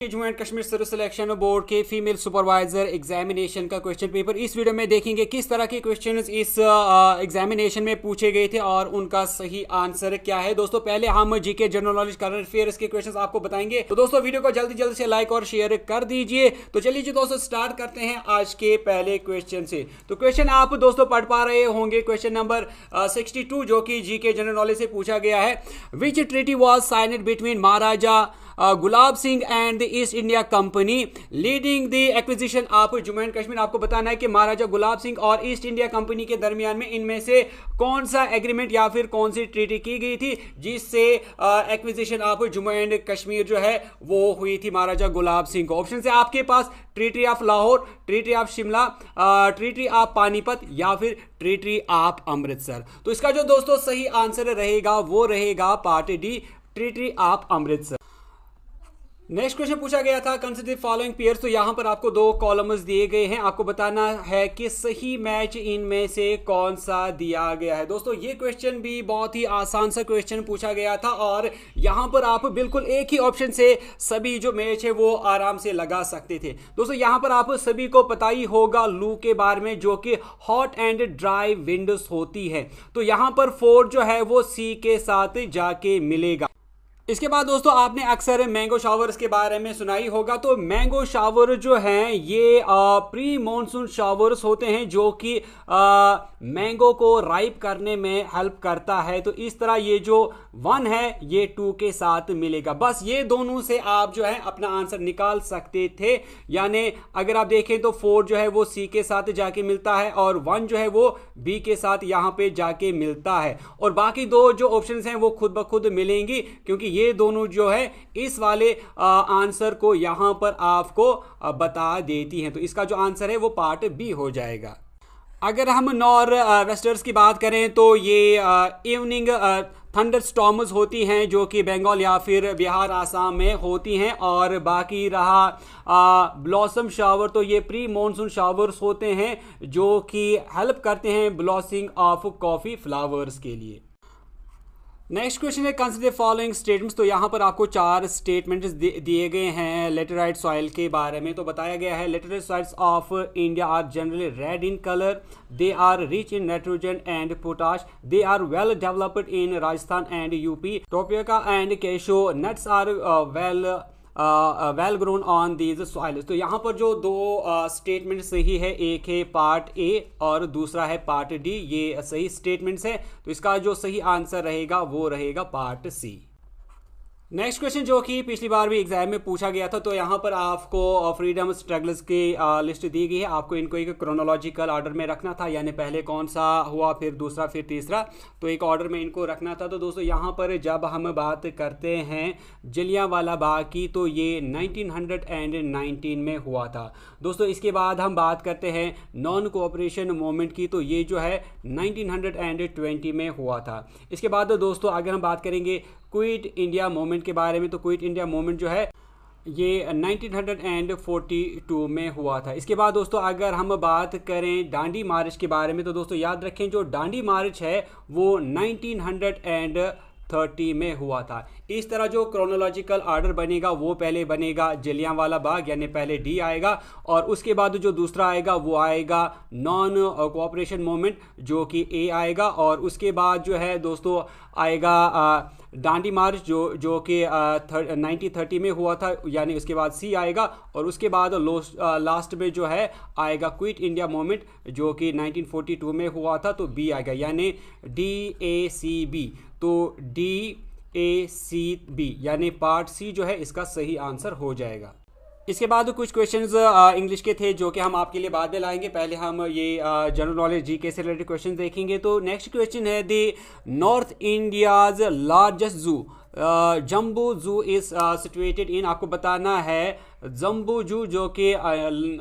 Jammu and Kashmir service selection board के female supervisor examination का question paper इस वीडियो में देखेंगे किस तरह के क्वेश्चंस इस एग्जामिनेशन में पूछे गए थे और उनका सही आंसर क्या है। दोस्तों पहले हम GK general knowledge current affairs के क्वेश्चंस आपको बताएंगे, तो दोस्तों वीडियो को जल्दी जल्दी से लाइक और शेयर कर दीजिए। तो चलिए जी दोस्तों स्टार्ट करते हैं आज के पहले क्वेश्चन से। तो क्वेश्चन आप दोस्तों पढ़ पा रहे होंगे, क्वेश्चन नंबर 62 जो कि जीके जनरल नॉलेज से पूछा गया है। Which treaty was signed between Maharaja Gulab Singh and the East India Company leading the acquisition of Jammu and Kashmir. आपको बताना है कि महाराजा गुलाब सिंह और ईस्ट इंडिया कंपनी के दरमियान में इनमें से कौन सा एग्रीमेंट या फिर कौन सी ट्रीटी की गई थी जिससे acquisition of Jammu and Kashmir जो है वो हुई थी महाराजा गुलाब सिंह को। ऑप्शन है आपके पास treaty of Lahore, treaty of Shimla, treaty of Panipat या फिर ट्रीटी ऑफ अमृतसर। तो इसका जो दोस्तों सही आंसर रहेगा वो रहेगा part D, treaty of Amritsar. Next question पूछा गया था कंसिडर फॉलोइंग पेयर्स। तो यहां पर आपको दो कॉलम्स दिए गए हैं, आपको बताना है कि सही मैच इनमें से कौन सा दिया गया है। दोस्तों ये क्वेश्चन भी बहुत ही आसान सा क्वेश्चन पूछा गया था और यहां पर आप बिल्कुल एक ही ऑप्शन से सभी जो मैच है वो आराम से लगा सकते थे। दोस्तों यहां पर आप सभी को पता ही होगा लू के बारे में, जो कि हॉट एंड ड्राई विंड्स होती है। तो यहां पर 4 जो है वो सी के साथ जाके मिलेगा। इसके बाद दोस्तों आपने अक्सर मैंगो शावर्स के बारे में सुना ही होगा। तो मैंगो शावर जो हैं ये प्री मॉनसून शावर्स होते हैं जो कि मैंगो को राइप करने में हेल्प करता है। तो इस तरह ये जो 1 है ये 2 के साथ मिलेगा। बस ये दोनों से आप जो है अपना आंसर निकाल सकते थे। यानी अगर आप देखें तो 4 जो है वो सी के साथ जाके मिलता है और 1 जो है वो बी के साथ यहां पे जाके मिलता है, और बाकी दो जो ऑप्शंस हैं वो खुद ब खुद मिलेंगी, क्योंकि ये दोनों जो है इस वाले आंसर को यहां पर आपको बता देती हैं। तो इसका जो आंसर है वो पार्ट बी हो जाएगा। अगर हम नॉर वेस्टर्स की बात करें तो ये इवनिंग थंडर स्टॉर्म्स होती हैं जो कि बंगाल या फिर बिहार आसाम में होती हैं, और बाकी रहा ब्लॉसम शावर तो ये प्री मॉनसून शावर्स होते हैं जो कि हेल्प करते हैं ब्लॉसिंग ऑफ कॉफी फ्लावर्स के लिए। नेक्स्ट क्वेश्चन है कंसिडर फॉलोइंग स्टेटमेंट्स। तो यहाँ पर आपको 4 स्टेटमेंट्स दिए गए हैं लेटेराइट सॉइल के बारे में। तो बताया गया है laterite soils of India are generally red in colour, they are rich in nitrogen and potash, they are well developed in Rajasthan and UP, tapioca and cashew nuts are well grown on these soils. तो यहाँ पर जो दो statement सही है, एक है part A और दूसरा है पार्ट डी, ये सही स्टेटमेंट्स है। तो इसका जो सही आंसर रहेगा वो रहेगा पार्ट सी। नेक्स्ट क्वेश्चन जो कि पिछली बार भी एग्जाम में पूछा गया था, तो यहाँ पर आपको फ्रीडम स्ट्रगल्स की लिस्ट दी गई है। आपको इनको एक क्रोनोलॉजिकल ऑर्डर में रखना था, यानी पहले कौन सा हुआ फिर दूसरा फिर तीसरा, तो एक ऑर्डर में इनको रखना था। तो दोस्तों यहाँ पर जब हम बात करते हैं जलियांवाला बाग की तो ये 1919 में हुआ था। दोस्तों इसके बाद हम बात करते हैं नॉन कोऑपरेशन मूवमेंट की, तो ये जो है 1920 में हुआ था। इसके बाद दोस्तों अगर हम बात करेंगे क्विट इंडिया मूवमेंट के बारे में, तो क्विट इंडिया मूवमेंट जो है ये 1942 में हुआ था। इसके बाद दोस्तों अगर हम बात करें डांडी मार्च के बारे में, तो दोस्तों याद रखें जो डांडी मार्च है वो 1930 में हुआ था। इस तरह जो क्रोनोलॉजिकल ऑर्डर बनेगा वो पहले बनेगा जलियांवाला बाग, यानी पहले डी आएगा, और उसके बाद जो दूसरा आएगा वो आएगा नॉन कोऑपरेशन मूवमेंट जो कि ए आएगा, और उसके बाद जो है दोस्तों आएगा डांडी मार्च जो कि 1930 में हुआ था, यानी उसके बाद सी आएगा, और उसके बाद लास्ट में जो है आएगा क्विट इंडिया मूवमेंट जो कि 1942 में हुआ था, तो बी आएगा, यानी DACB। तो DACB यानी पार्ट सी जो है इसका सही आंसर हो जाएगा। इसके बाद कुछ क्वेश्चंस इंग्लिश के थे जो कि हम आपके लिए बाद में लाएंगे। पहले हम ये जनरल नॉलेज जीके से रिलेटेड क्वेश्चन देखेंगे। तो नेक्स्ट क्वेश्चन है द नॉर्थ इंडियाज लार्जेस्ट जू जम्बू जू इज सिचुएटेड इन। आपको बताना है जम्बू जू जो कि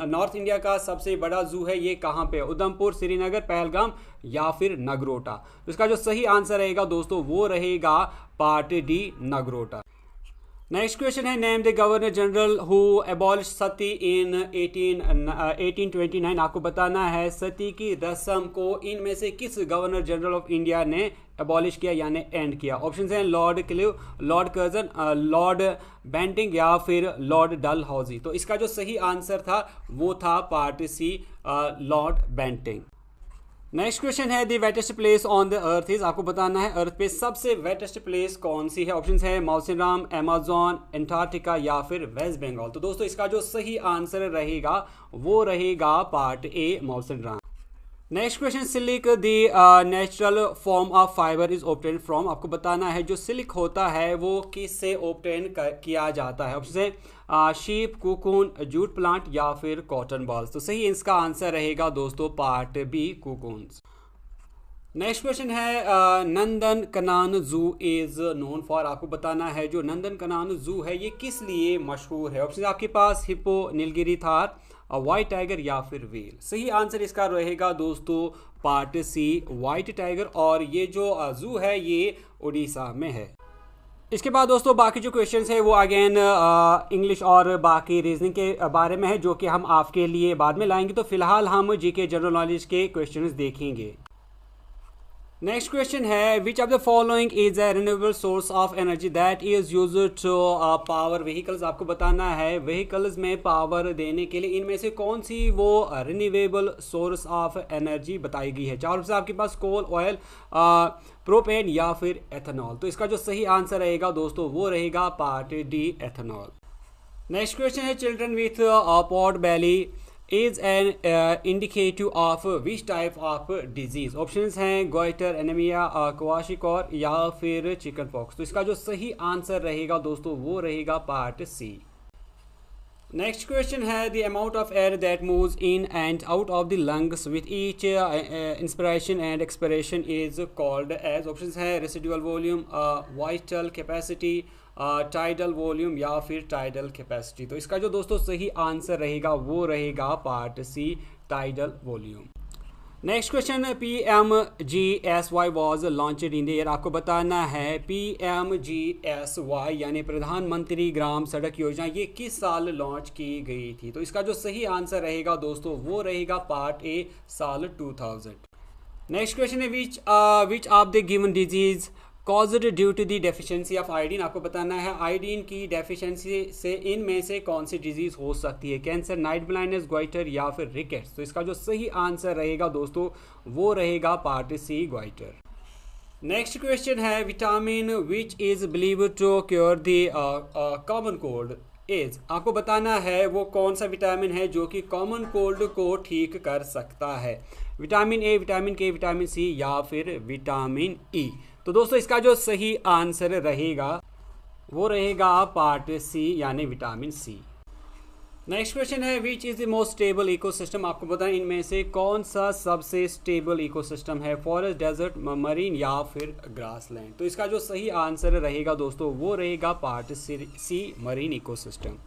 नॉर्थ इंडिया का सबसे बड़ा जू है ये कहाँ पे, उधमपुर, श्रीनगर, पहलगाम या फिर नगरोटा। तो इसका जो सही आंसर रहेगा दोस्तों वो रहेगा part D, Nagrota. Next question है, name the governor general who abolish sati in 1829। आपको बताना है सती की रस्म को इनमें से किस गवर्नर जनरल ऑफ इंडिया ने एबॉलिश किया यानी एंड किया। ऑप्शन हैं Lord Clive, Lord Curzon, Lord Bentinck या फिर लॉर्ड डलहौजी। तो इसका जो सही आंसर था वो था part C, lord Bentinck. Next question है the wettest place on the earth is. आपको बताना है अर्थ पे सबसे वेटेस्ट प्लेस कौन सी है। ऑप्शन है मौसिनराम, अमेज़न, एंटार्क्टिका या फिर वेस्ट बंगाल। तो दोस्तों इसका जो सही आंसर रहेगा वो रहेगा part A, Mawsynram. Next question, silk the natural form of fibre is obtain from. आपको बताना है जो सिल्क होता है वो किससे ऑब्टेन किया जाता है। ऑप्शन है शीप, कुकून, जूट प्लांट या फिर कॉटन बॉल्स। तो सही इसका आंसर रहेगा दोस्तों पार्ट बी, कुकून्स। नेक्स्ट क्वेश्चन है नंदन कनान जू इज नोन फॉर। आपको बताना है जो नंदन कनान जू है ये किस लिए मशहूर है। ऑप्शन आपके पास hippo, Nilgiri tahr, white tiger या फिर व्हेल। सही आंसर इसका रहेगा दोस्तों पार्ट सी, व्हाइट टाइगर। और ये जो जू है ये उड़ीसा में है। इसके बाद दोस्तों बाकी जो क्वेश्चंस है वो अगेन इंग्लिश और बाकी रीजनिंग के बारे में है जो कि हम आपके लिए बाद में लाएंगे। तो फिलहाल हम जीके जनरल नॉलेज के क्वेश्चंस देखेंगे। नेक्स्ट क्वेश्चन है which of the following is a renewable source of energy that is used to power vehicles. आपको बताना है व्हीकल्स में पावर देने के लिए इनमें से कौन सी वो रिन्यूएबल सोर्स ऑफ एनर्जी बताई गई है। चार से आपके पास कोल, ऑयल, प्रोपेन या फिर एथेनॉल। तो इसका जो सही आंसर रहेगा दोस्तों वो रहेगा part D, ethanol. Next question है children with pot belly is an indicative of which type of disease. Options हैं गोइटर, एनीमिया, क्वाशिकॉर या फिर चिकन पॉक्स। तो इसका जो सही आंसर रहेगा दोस्तों वो रहेगा पार्ट सी। नेक्स्ट क्वेश्चन है the amount of air that moves in and out of the lungs with each inspiration and expiration is called as. Options है residual volume, vital capacity, tidal volume या फिर tidal capacity. तो इसका जो दोस्तों सही answer रहेगा वो रहेगा part C, tidal volume. Next question, PMGSY was launched in the year. आपको बताना है PMGSY यानी प्रधानमंत्री ग्राम सड़क योजना ये किस साल लॉन्च की गई थी। तो इसका जो सही आंसर रहेगा दोस्तों वो रहेगा पार्ट ए, साल 2000। नेक्स्ट क्वेश्चन है which of the given disease caused due to the deficiency of iodine. आपको बताना है आयोडीन की डेफिशिएंसी से इनमें से कौन सी डिजीज हो सकती है। कैंसर, नाइट ब्लाइंडनेस, ग्वाइटर या फिर रिकेट्स। तो इसका जो सही आंसर रहेगा दोस्तों वो रहेगा part C, goitre. Next question है vitamin which is believed to cure the common cold is. आपको बताना है वो कौन सा विटामिन है जो कि कॉमन कोल्ड को ठीक कर सकता है। विटामिन ए, विटामिन के, विटामिन सी या फिर विटामिन ई। तो दोस्तों इसका जो सही आंसर रहेगा वो रहेगा पार्ट सी यानी विटामिन सी। नेक्स्ट क्वेश्चन है which is the most stable ecosystem. आपको बताएं इनमें से कौन सा सबसे स्टेबल इकोसिस्टम है। फॉरेस्ट, डेजर्ट, मरीन या फिर ग्रासलैंड। तो इसका जो सही आंसर रहेगा दोस्तों वो रहेगा part C, marine ecosystem.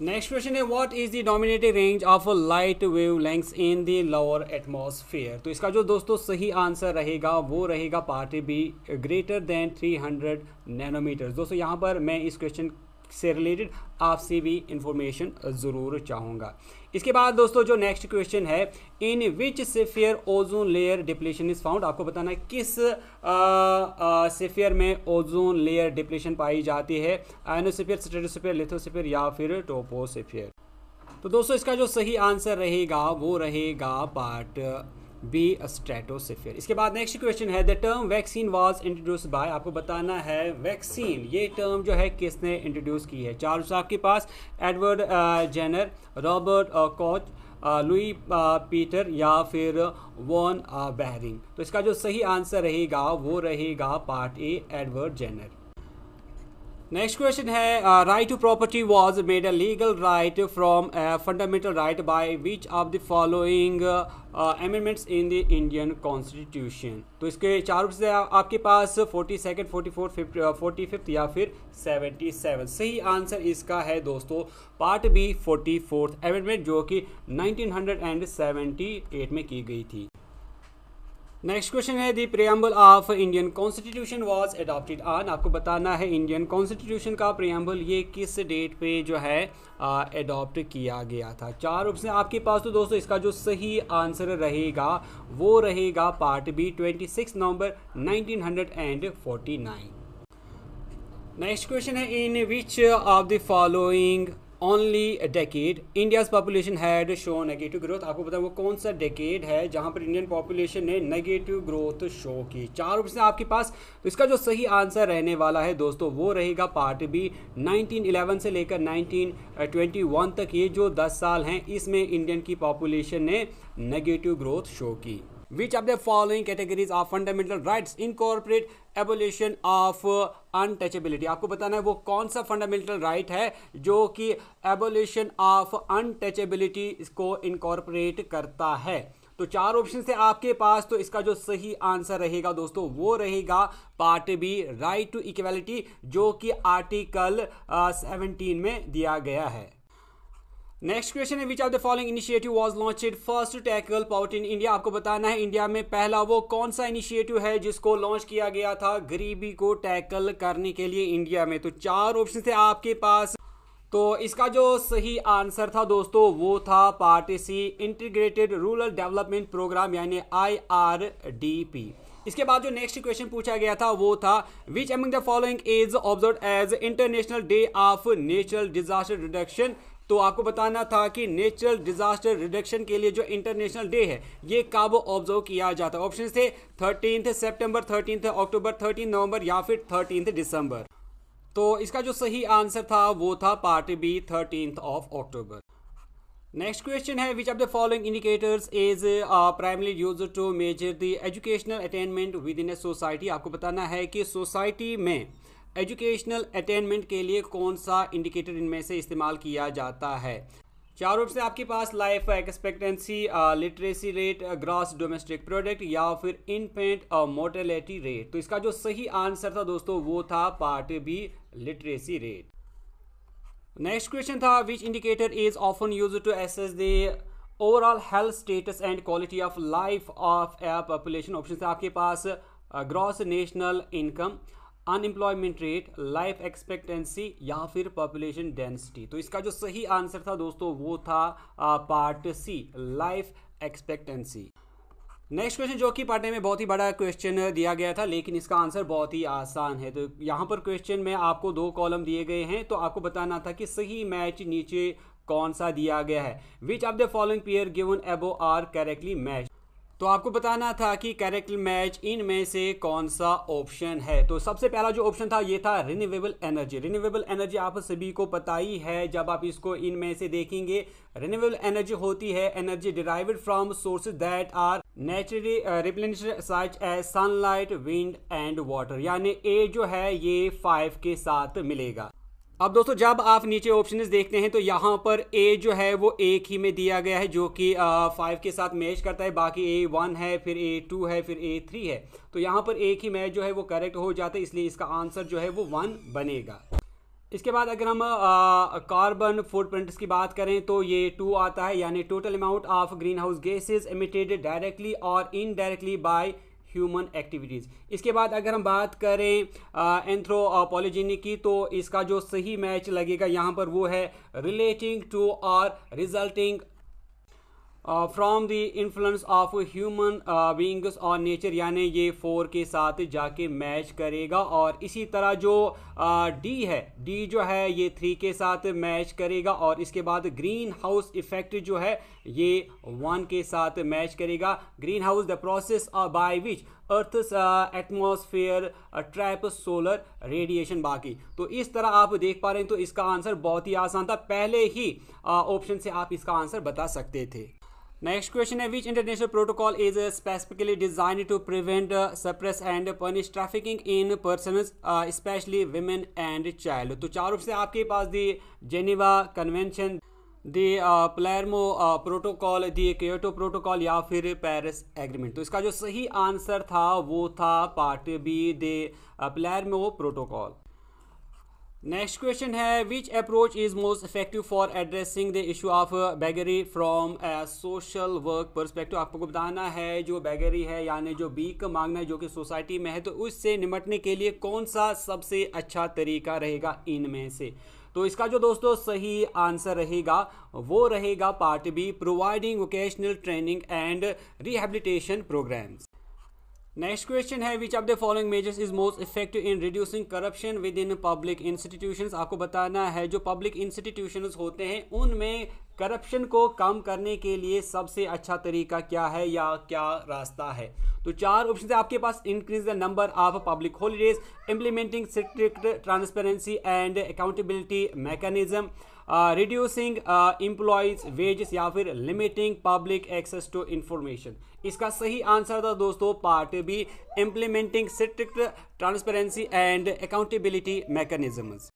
Next question है what is the dominating range of light wavelengths in the lower atmosphere. तो इसका जो दोस्तों सही आंसर रहेगा वो रहेगा part B, greater than 300 nanometre. दोस्तों यहाँ पर मैं इस क्वेश्चन से रिलेटेड आपसे भी इंफॉर्मेशन ज़रूर चाहूँगा। इसके बाद दोस्तों जो नेक्स्ट क्वेश्चन है in which sphere ozone layer depletion is found. आपको बताना है किस सेफियर में ओजोन लेयर डिप्लीशन पाई जाती है। आयनोस्फीयर, स्ट्रेटोस्फीयर, लिथोस्फीयर या फिर ट्रोपोस्फीयर। तो दोस्तों इसका जो सही आंसर रहेगा वो रहेगा पार्ट बी, स्ट्रेटोस्फीयर। इसके बाद नेक्स्ट क्वेश्चन है the term vaccine was introduce by. आपको बताना है वैक्सीन ये टर्म जो है किसने इंट्रोड्यूस की है। चार आपके पास Edward Jenner, Robert Koch, Louis Peter या फिर वॉन बेहरिंग। तो इसका जो सही आंसर रहेगा वो रहेगा part A, Edward Jenner. Next question है right to property was made a legal right from fundamental right by which of the following amendments in the Indian constitution. तो इसके चार से आपके पास 42nd, 44th, 45th या फिर 77। सही आंसर इसका है दोस्तों पार्ट बी, 44th अमेंडमेंट जो कि 1978 में की गई थी। नेक्स्ट क्वेश्चन है the preamble of Indian constitution was adopted on. आपको बताना है इंडियन कॉन्स्टिट्यूशन का प्रियम्बल ये किस डेट पे जो है अडॉप्ट किया गया था। चार ऑप्शन आपके पास। तो दोस्तों इसका जो सही आंसर रहेगा वो रहेगा part B 26 November 1949। Next question है in which of the following only decade India's population had show negative growth. आपको पता है वो कौन सा डेकेड है जहां पर इंडियन पॉपुलेशन ने नेगेटिव ग्रोथ शो की। चार ऑप्शन आपके पास। तो इसका जो सही आंसर रहने वाला है दोस्तों वो रहेगा पार्ट बी 1911 से लेकर 1921 तक। ये जो 10 साल हैं इसमें इंडियन की पॉपुलेशन ने नेगेटिव ग्रोथ शो की। Which of the following categories of fundamental rights incorporate abolition of untouchability। आपको बताना है वो कौन सा फंडामेंटल राइट है जो कि एबोलिशन ऑफ अनटचेबिलिटी इसको इनकॉर्पोरेट करता है। तो चार ऑप्शन है आपके पास। तो इसका जो सही आंसर रहेगा दोस्तों वो रहेगा part B right to equality, जो कि आर्टिकल 17 में दिया गया है। नेक्स्ट क्वेश्चन है which of the following initiative was launched first to tackle poverty in India. आपको बताना है इंडिया में पहला वो कौन सा इनिशिएटिव है जिसको लॉन्च किया गया था गरीबी को टैकल करने के लिए इंडिया में। तो चार ऑप्शन थे आपके पास। तो इसका जो सही आंसर था दोस्तों वो था part C integrated rural development programme यानी IRDP। इसके बाद जो नेक्स्ट क्वेश्चन पूछा गया था वो था which among the following is observed as international day of natural disaster reduction. तो आपको बताना था कि नेचुरल डिजास्टर रिडक्शन के लिए जो इंटरनेशनल डे है ये कब ऑब्जर्व किया जाता है। ऑप्शन थे 13 सितंबर, 13 अक्टूबर, 13 नवंबर या फिर 13 दिसंबर। तो इसका जो सही आंसर था वो था part B 13 October. Next question है which of the following indicators is primary used to measure the educational attainment within a society. आपको बताना है कि सोसाइटी में एजुकेशनल अटेनमेंट के लिए कौन सा इंडिकेटर इनमें से इस्तेमाल किया जाता है। चार ऑप्शन आपके पास life expectancy, literacy rate, gross domestic product या फिर इन्फेंट मोर्टेलिटी रेट। तो इसका जो सही आंसर था दोस्तों वो था part B literacy rate. Next question था which indicator is often used to assess the overall health status and quality of life of a population. Option था आपके पास gross national income, unemployment rate, life expectancy या फिर population density. तो इसका जो सही आंसर था दोस्तों वो था part C life expectancy. Next question जो कि पढ़ने में बहुत ही बड़ा क्वेश्चन दिया गया था लेकिन इसका आंसर बहुत ही आसान है। तो यहाँ पर क्वेश्चन में आपको 2 कॉलम दिए गए हैं। तो आपको बताना था कि सही मैच नीचे कौन सा दिया गया है। Which of the following pair given above are correctly match. तो आपको बताना था कि करेक्ट मैच इनमें से कौन सा ऑप्शन है। तो सबसे पहला जो ऑप्शन था ये था रिन्यूएबल एनर्जी। रिन्यूएबल एनर्जी आप सभी को पता ही है। जब आप इसको इनमें से देखेंगे रिन्यूएबल एनर्जी होती है energy derived from sources that are naturally replenished such as sunlight, wind and water. यानी ए जो है ये 5 के साथ मिलेगा। अब दोस्तों जब आप नीचे ऑप्शंस देखते हैं तो यहाँ पर ए जो है वो एक ही में दिया गया है जो कि 5 के साथ मैच करता है। बाकी A1 है, फिर A2 है, फिर A3 है। तो यहाँ पर एक ही मैच जो है वो करेक्ट हो जाता है, इसलिए इसका आंसर जो है वो 1 बनेगा। इसके बाद अगर हम कार्बन फुटप्रिंट्स की बात करें तो ये 2 आता है, यानी total amount of green house gases emitted directly और इनडायरेक्टली बाय ह्यूमन एक्टिविटीज़। इसके बाद अगर हम बात करें एंथ्रोपोलॉजी की तो इसका जो सही मैच लगेगा यहाँ पर वो है रिलेटिंग टू और resulting from the influence of human beings on nature, यानी ये 4 के साथ जाके मैच करेगा। और इसी तरह जो डी है, डी जो है ये 3 के साथ मैच करेगा। और इसके बाद ग्रीन हाउस इफेक्ट जो है ये 1 के साथ मैच करेगा। Greenhouse the process by which earth's atmosphere trap solar radiation. बाकी तो इस तरह आप देख पा रहे हैं। तो इसका आंसर बहुत ही आसान था, पहले ही ऑप्शन से आप इसका आंसर बता सकते थे। नेक्स्ट क्वेश्चन है which international protocol is specifically designed to prevent suppress and punish trafficking in persons specially women and child. तो 4 ऑप्शन आपके पास the Geneva convention, the Palermo protocol, the Kyoto protocol या फिर Paris agreement. तो इसका जो सही आंसर था वो था part B, the Palermo protocol. Next question है which approach is most effective for addressing the issue of beggary from a social work perspective. आपको बताना है जो बेगरी है यानी जो भीख मांगना है जो कि सोसाइटी में है, तो उससे निपटने के लिए कौन सा सबसे अच्छा तरीका रहेगा इनमें से। तो इसका जो दोस्तों सही आंसर रहेगा वो रहेगा part B, providing vocational training and rehabilitation programmes. Next question है which of the following measures is most effective in reducing corruption within public institutions. आपको बताना है जो पब्लिक इंस्टीट्यूशंस होते हैं उनमें करप्शन को कम करने के लिए सबसे अच्छा तरीका क्या है या क्या रास्ता है। तो चार ऑप्शन है आपके पास। Increase the number of public holidays, implementing strict transparency and accountability mechanism, reducing employees' wages या फिर limiting public access to information. इसका सही आंसर था दोस्तों part B, implementing strict transparency and accountability mechanisms.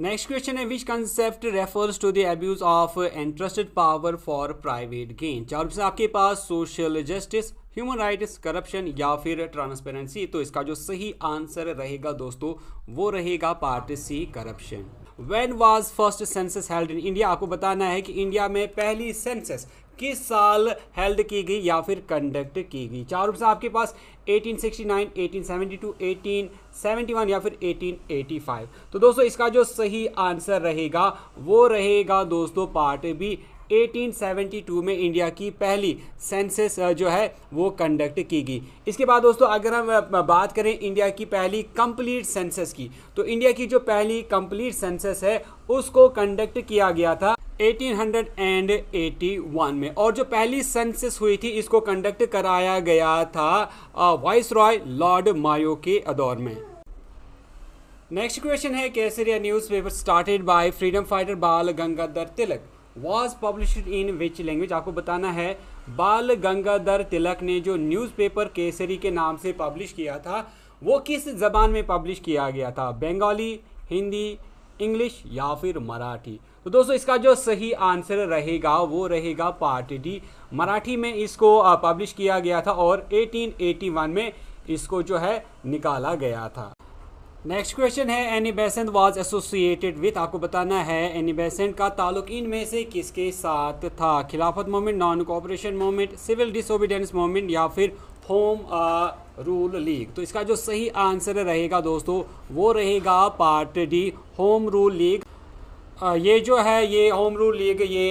Next question है which concept refers to the abuse of entrusted power for private gain. चार option आपके पास, social justice, human rights, corruption या फिर ट्रांसपेरेंसी। तो इसका जो सही आंसर रहेगा दोस्तों वो रहेगा part C, corruption. When was first census held in India. आपको बताना है कि इंडिया में पहली सेंसस किस साल हेल्ड की गई या फिर कंडक्ट की गई। चार ऑप्शन आपके पास, 1869, 1872, 1871 या फिर 1885। तो दोस्तों इसका जो सही आंसर रहेगा वो रहेगा दोस्तों पार्ट बी, 1872 में इंडिया की पहली सेंसस जो है वो कंडक्ट की गई। इसके बाद दोस्तों अगर हम बात करें इंडिया की पहली कंप्लीट सेंसस की, तो इंडिया की जो पहली कंप्लीट सेंसस है उसको कंडक्ट किया गया था 1881 में, और जो पहली सेंसस हुई थी इसको कंडक्ट कराया गया था वाइसरॉय लॉर्ड मायो के दौर में। नेक्स्ट क्वेश्चन है Kesariya newspaper started by freedom fighter Bal Gangadhar Tilak was published in which language। आपको बताना है बाल गंगाधर तिलक ने जो न्यूज़पेपर केसरी के नाम से पब्लिश किया था वो किस ज़बान में पब्लिश किया गया था, बंगाली, हिंदी, इंग्लिश या फिर मराठी। तो दोस्तों इसका जो सही आंसर रहेगा वो रहेगा पार्ट डी, मराठी में इसको पब्लिश किया गया था और 1881 में इसको जो है निकाला गया था। नेक्स्ट क्वेश्चन है Annie Besant was associated with. आपको बताना है एनी बेसेंट का ताल्लुक इनमें से किसके साथ था, Khilafat movement, non cooperation movement, civil disobedience movement या फिर होम रूल लीग। तो इसका जो सही आंसर रहेगा दोस्तों वो रहेगा part D, home rule league. ये जो है ये होम रूल लीग ये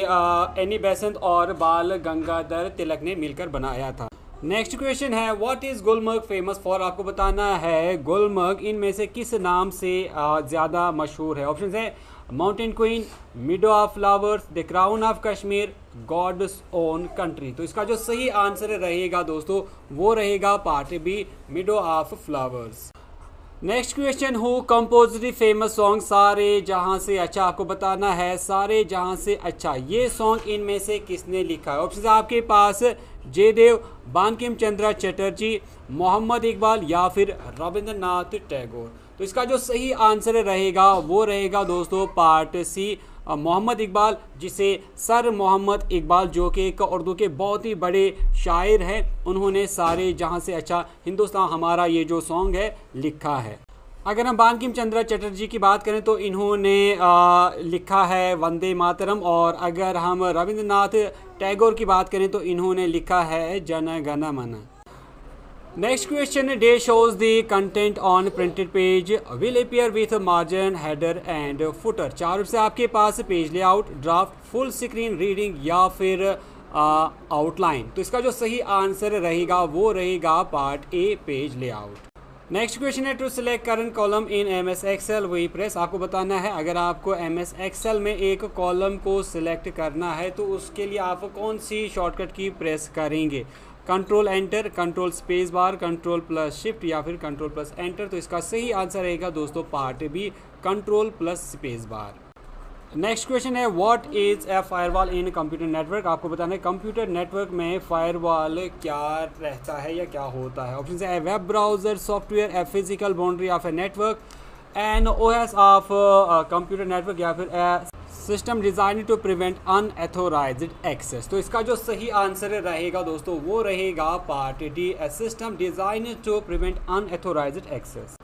एनी बेसेंट और बाल गंगाधर तिलक ने मिलकर बनाया था। नेक्स्ट क्वेश्चन है what is Gulmarg famous for. आपको बताना है गुलमर्ग इनमें से किस नाम से ज़्यादा मशहूर है। ऑप्शन है mountain queen, meadow of flowers, the crown of Kashmir, God's own country. तो इसका जो सही आंसर रहेगा दोस्तों वो रहेगा part B, meadow of flowers. Next question who compose the famous song सारे जहां से अच्छा। आपको बताना है सारे जहां से अच्छा ये सॉन्ग इनमें से किसने लिखा है। ऑप्शन आपके पास, जयदेव, बंकिम चंद्र चटर्जी, मोहम्मद इकबाल या फिर रविंद्रनाथ टैगोर। तो इसका जो सही आंसर रहेगा वो रहेगा दोस्तों पार्ट सी, मोहम्मद इकबाल, जिसे सर मोहम्मद इकबाल जो कि एक उर्दू के बहुत ही बड़े शायर हैं, उन्होंने सारे जहां से अच्छा हिंदुस्तान हमारा ये जो सॉन्ग है लिखा है। अगर हम बंकिम चंद्र चटर्जी की बात करें तो इन्होंने लिखा है वंदे मातरम, और अगर हम रविंद्रनाथ टैगोर की बात करें तो इन्होंने लिखा है Jana Gana Mana. Next question the shows the content on printed page will appear with margin, header and footer. चार से आपके पास page layout, draft, full screen reading या फिर आउटलाइन। तो इसका जो सही आंसर रहेगा वो रहेगा part A, page layout. Next question है to select current column in MS Excel we press. आपको बताना है अगर आपको MS Excel में एक कॉलम को सिलेक्ट करना है तो उसके लिए आप कौन सी शॉर्टकट की प्रेस करेंगे, control enter, control space bar, control plus shift या फिर कंट्रोल प्लस एंटर। तो इसका सही आंसर रहेगा दोस्तों part B, control plus space bar. Next question है what is a firewall in computer network. आपको बताना है कंप्यूटर नेटवर्क में फायरवॉल क्या रहता है या क्या होता है। ऑप्शन है web browser, software, a physical boundary of a network, an OS of computer network या फिर system design to prevent unauthorised access. तो इसका जो सही आंसर रहेगा दोस्तों वो रहेगा part D, system design to prevent unauthorised access.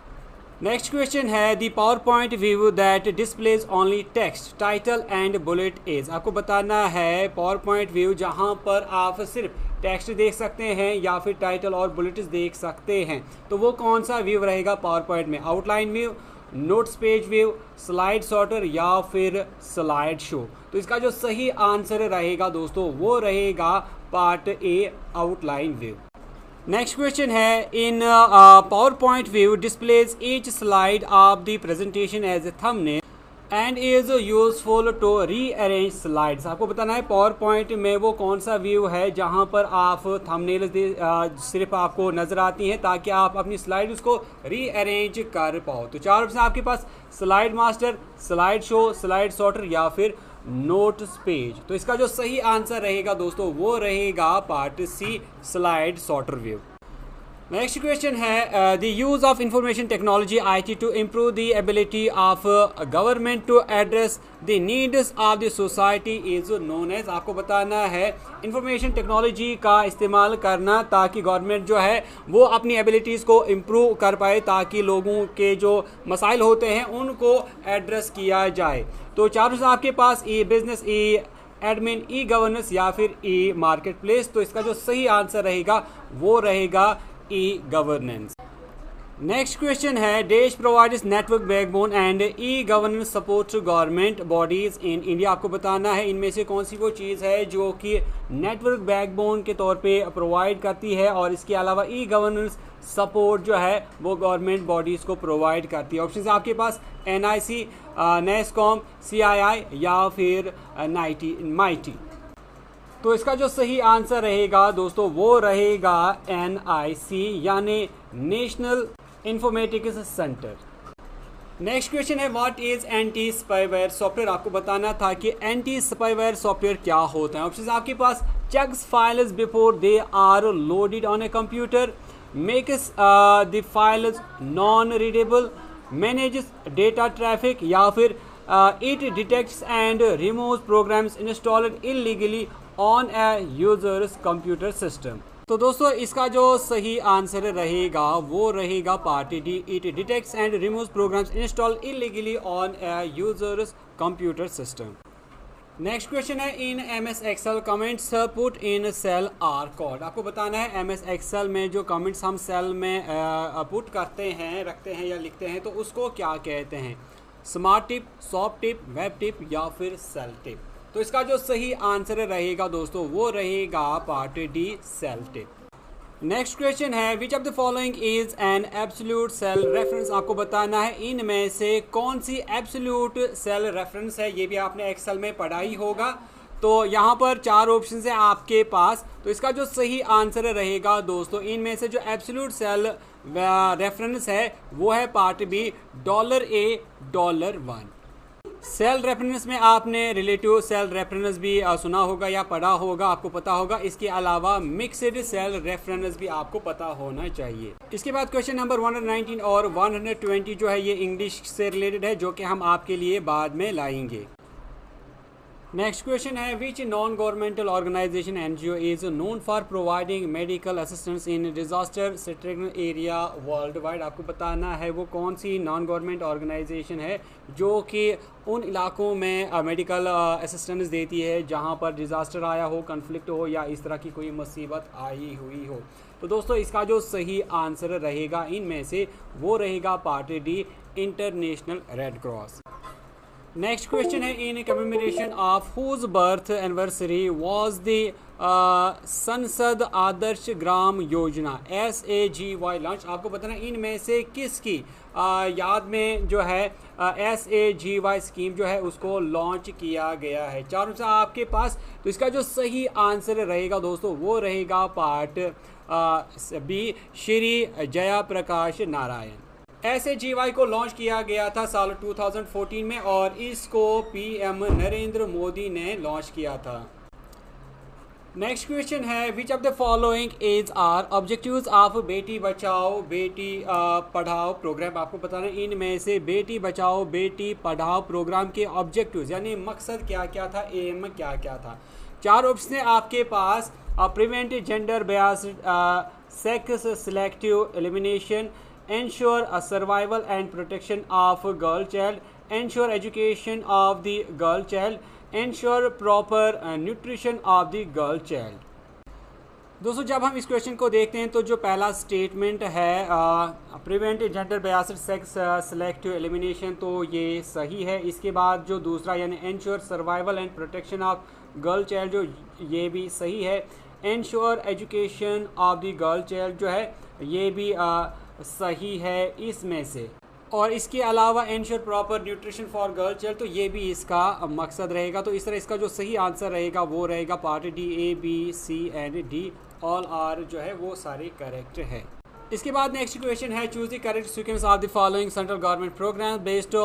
Next question है the PowerPoint view that displays only text title and bullet is. आपको बताना है पावर पॉइंट व्यू जहां पर आप सिर्फ टेक्स्ट देख सकते हैं या फिर टाइटल और बुलेट्स देख सकते हैं, तो वो कौन सा व्यू रहेगा पावर पॉइंट में? Outline view, notes page view, slide sorter या फिर स्लाइड शो। तो इसका जो सही आंसर रहेगा दोस्तों वो रहेगा part A, outline view. Next question है in PowerPoint view displays each slide of the presentation as a thumbnail and is useful to rearrange slides. आपको बताना है पावर पॉइंट में वो कौन सा व्यू है जहां पर आप थंबनेल सिर्फ आपको नजर आती हैं ताकि आप अपनी स्लाइड उसको रीअरेंज कर पाओ। तो चार ऑप्शन आपके पास, slide master, slide show, slide sorter या फिर नोट्स पेज। तो इसका जो सही आंसर रहेगा दोस्तों वो रहेगा part C, slide sorter view. Next question है the use of information technology IT to improve the ability of government to address the needs of the society is known as. आपको बताना है इंफॉर्मेशन टेक्नोलॉजी का इस्तेमाल करना ताकि government जो है वो अपनी एबिलिटीज़ को इम्प्रूव कर पाए ताकि लोगों के जो मसाइल होते हैं उनको एड्रेस किया जाए। तो चार आपके पास ई बिजनेस, ई एडमिन, ई गवर्नेंस या फिर ई मार्केट प्लेस। तो इसका जो सही आंसर रहेगा वो रहेगा ई गवर्नेंस। नेक्स्ट क्वेश्चन है देश provides network backbone and e governance support to government bodies in India. आपको बताना है इनमें से कौन सी वो चीज़ है जो कि नेटवर्क बैकबोन के तौर पे प्रोवाइड करती है और इसके अलावा ई गवर्नेंस सपोर्ट जो है वो गवर्नमेंट बॉडीज़ को प्रोवाइड करती है। ऑप्शन आपके पास NIC, NASSCOM, CII या फिर MIT। तो इसका जो सही आंसर रहेगा दोस्तों वो रहेगा NIC यानी national informatics centre. Next question है what is anti spyware software. आपको बताना था कि एंटी स्पाईवेयर सॉफ्टवेयर क्या होता है। ऑप्शन आपके पास checks files before they are loaded on a computer, makes the files non readable, manages data traffic या फिर it detects and removes programs installed illegally on a user's computer system. तो दोस्तों इसका जो सही आंसर रहेगा वो रहेगा part D, it detects and removes programs installed illegally on a user's computer system. Next question है in MS Excel comments put in cell are called. आपको बताना है MS Excel में जो कमेंट्स हम सेल में पुट करते हैं, रखते हैं या लिखते हैं तो उसको क्या कहते हैं? Smart tip, soft tip, web tip या फिर सेल टिप। तो इसका जो सही आंसर रहेगा दोस्तों वो रहेगा part D, cell tip. Next question है which of the following is an absolute cell reference. आपको बताना है इनमें से कौन सी एब्सोल्यूट सेल रेफरेंस है। ये भी आपने एक्सेल में पढ़ा ही होगा। तो यहाँ पर चार ऑप्शन है आपके पास। तो इसका जो सही आंसर रहेगा दोस्तों इनमें से जो एब्सोल्यूट सेल रेफरेंस है वो है part B, $A, $1। Cell reference में आपने रिलेटिव सेल रेफरेंस भी सुना होगा या पढ़ा होगा, आपको पता होगा। इसके अलावा मिक्सड सेल रेफरेंस भी आपको पता होना चाहिए। इसके बाद क्वेश्चन नंबर 119 और 120 जो है ये इंग्लिश से रिलेटेड है जो कि हम आपके लिए बाद में लाएंगे। नेक्स्ट क्वेश्चन है which non governmental organisation NGO is known for providing medical assistance in disaster stricken area world wide. आपको बताना है वो कौन सी नॉन गवर्नमेंट ऑर्गेनाइजेशन है जो कि उन इलाकों में मेडिकल असिस्टेंस देती है जहां पर डिजास्टर आया हो, कन्फ्लिक्ट हो या इस तरह की कोई मुसीबत आई हुई हो। तो दोस्तों इसका जो सही आंसर रहेगा इनमें से वो रहेगा part D, international red cross. Next question है in commemoration of whose birth anniversary was the Sansad Adarsh Gram Yojana SAGY launch. आपको बताना इनमें से किसकी याद में जो है SAGY स्कीम जो है उसको लॉन्च किया गया है। चारों से आपके पास। तो इसका जो सही आंसर रहेगा दोस्तों वो रहेगा part B, Shri Jaya Prakash Narayan. SAGY को लॉन्च किया गया था साल 2014 में और इसको PM नरेंद्र मोदी ने लॉन्च किया था। नेक्स्ट क्वेश्चन है which of the following is are objectives of Beti Bachao Beti Padhao programme. आपको बताना है इनमें से बेटी बचाओ बेटी पढ़ाओ प्रोग्राम के ऑब्जेक्टिव्स यानी मकसद क्या क्या था, एम क्या क्या था। चार ऑप्शन है आपके पास, prevent gender bias, sex selective elimination, ensure a survival and protection of a girl child, ensure education of the girl child, ensure proper nutrition of the girl child। दोस्तों जब हम इस क्वेश्चन को देखते हैं तो जो पहला स्टेटमेंट है prevent gender biased sex selective elimination, तो ये सही है। इसके बाद जो दूसरा यानी ensure survival and protection of girl child, जो ये भी सही है। Ensure education of the girl child जो है ये भी सही है इसमें से। और इसके अलावा ensure proper nutrition for girl child, तो ये भी इसका मकसद रहेगा। तो इस तरह इसका जो सही आंसर रहेगा वो रहेगा part D, A B C and D all are जो है वो सारे करेक्ट है। इसके बाद नेक्स्ट क्वेश्चन है choose the correct sequence of the following central government programme based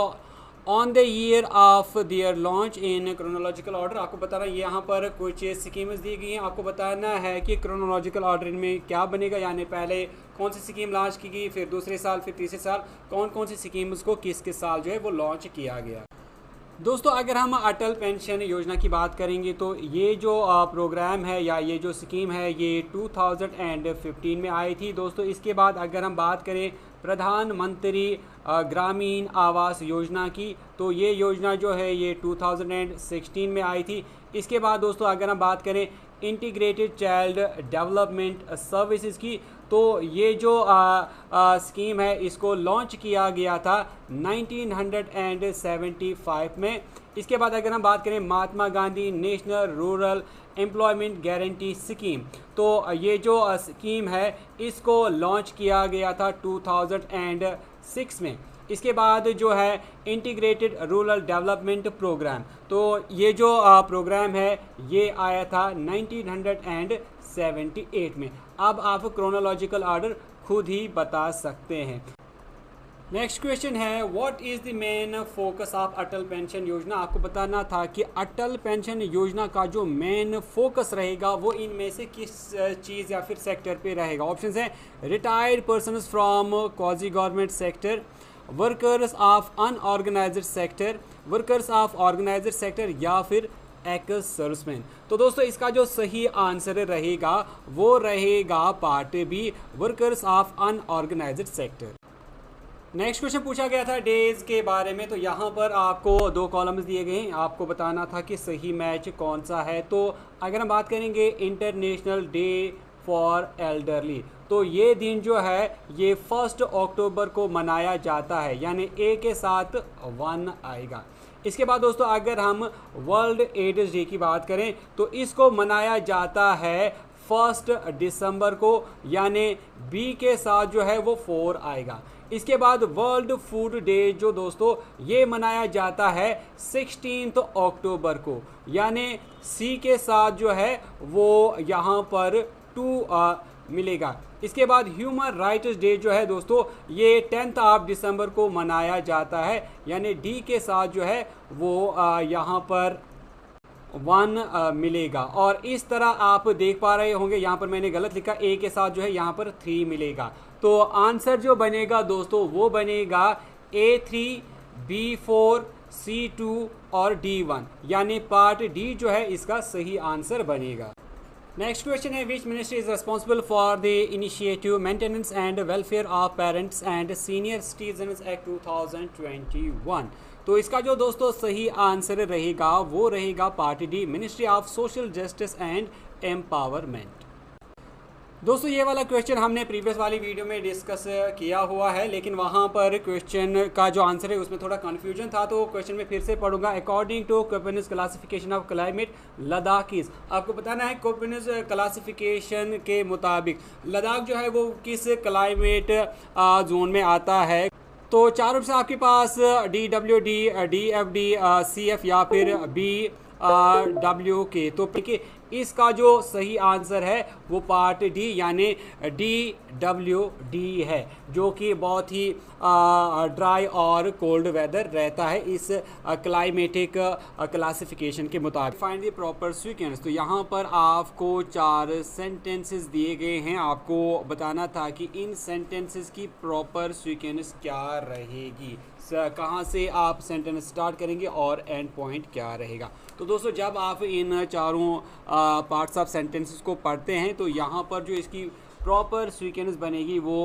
on the year of their launch in chronological order. आपको बताना यहाँ पर कुछ स्कीम्स दी गई हैं, आपको बताना है कि क्रोनोलॉजिकल ऑर्डर में क्या बनेगा, यानी पहले कौन सी स्कीम लॉन्च की गई, फिर दूसरे साल, फिर तीसरे साल कौन कौन सी स्कीम्स को किस किस साल जो है वो लॉन्च किया गया। दोस्तों अगर हम अटल पेंशन योजना की बात करेंगे तो ये जो प्रोग्राम है या ये जो स्कीम है ये 2015 में आई थी दोस्तों। इसके बाद अगर हम बात करें प्रधानमंत्री ग्रामीण आवास योजना की, तो ये योजना जो है ये 2016 में आई थी। इसके बाद दोस्तों अगर हम बात करें इंटीग्रेटेड चाइल्ड डेवलपमेंट सर्विसेज की, तो ये जो स्कीम है इसको लॉन्च किया गया था 1975 में। इसके बाद अगर हम बात करें Mahatma Gandhi national rural employment guarantee scheme, तो ये जो स्कीम है इसको लॉन्च किया गया था 2006 में। इसके बाद जो है इंटीग्रेटेड रूरल डेवलपमेंट प्रोग्राम, तो ये जो प्रोग्राम है ये आया था 1978 में। अब आप क्रोनोलॉजिकल ऑर्डर खुद ही बता सकते हैं। नेक्स्ट क्वेश्चन है what is the main focus of Atal pension योजना। आपको बताना था कि अटल पेंशन योजना का जो मेन फोकस रहेगा वो इनमें से किस चीज़ या फिर सेक्टर पे रहेगा। ऑप्शंस हैं retired persons from quasi government sector, workers of unorganised sector, workers of organised sector या फिर एक्स सर्विसमैन। तो दोस्तों इसका जो सही आंसर रहेगा वो रहेगा part B, workers of unorganised sector. Next question पूछा गया था डेज के बारे में, तो यहाँ पर आपको 2 कॉलम्स दिए गए हैं, आपको बताना था कि सही मैच कौन सा है। तो अगर हम बात करेंगे इंटरनेशनल डे फॉर एल्डरली, तो ये दिन जो है ये 1 अक्टूबर को मनाया जाता है, यानी ए के साथ 1 आएगा। इसके बाद दोस्तों अगर हम वर्ल्ड एड्स डे की बात करें तो इसको मनाया जाता है 1 दिसंबर को, यानी बी के साथ जो है वो 4 आएगा। इसके बाद वर्ल्ड फूड डे जो दोस्तों ये मनाया जाता है 16 अक्टूबर को, यानी सी के साथ जो है वो यहाँ पर 2 मिलेगा। इसके बाद ह्यूमन राइट्स डे जो है दोस्तों ये 10 दिसंबर को मनाया जाता है, यानी डी के साथ जो है वो यहाँ पर 1 मिलेगा। और इस तरह आप देख पा रहे होंगे यहाँ पर मैंने गलत लिखा, ए के साथ जो है यहाँ पर 3 मिलेगा। तो आंसर जो बनेगा दोस्तों वो बनेगा A3, B4, C2 और D1, यानी पार्ट डी जो है इसका सही आंसर बनेगा। नेक्स्ट क्वेश्चन है which ministry is responsible for the initiative maintenance and welfare of parents and senior citizens act 2021। तो इसका जो दोस्तों सही आंसर रहेगा वो रहेगा part D, ministry of social justice and empowerment. दोस्तों ये वाला क्वेश्चन हमने प्रीवियस वाली वीडियो में डिस्कस किया हुआ है, लेकिन वहाँ पर क्वेश्चन का जो आंसर है उसमें थोड़ा कन्फ्यूजन था, तो क्वेश्चन में फिर से पढ़ूंगा। According to Copernicus classification of climate Ladakh is, आपको बताना है कोपेनिकस क्लासिफिकेशन के मुताबिक लद्दाख जो है वो किस क्लाइमेट जोन में आता है। तो चारों से आपके पास DWD, DFD, CF या फिर BWK। तो इसका जो सही आंसर है वो पार्ट डी यानी DWD है, जो कि बहुत ही ड्राई और कोल्ड वेदर रहता है इस क्लाइमेटिक क्लासिफिकेशन के मुताबिक। फाइंड द प्रॉपर सीक्वेंस, तो यहाँ पर आपको 4 सेंटेंसेस दिए गए हैं, आपको बताना था कि इन सेंटेंसेस की प्रॉपर सीक्वेंस क्या रहेगी, कहाँ से आप सेंटेंस स्टार्ट करेंगे और एंड पॉइंट क्या रहेगा। तो दोस्तों जब आप इन चारों पार्ट्स ऑफ सेंटेंसेस को पढ़ते हैं तो यहाँ पर जो इसकी प्रॉपर सीक्वेंस बनेगी वो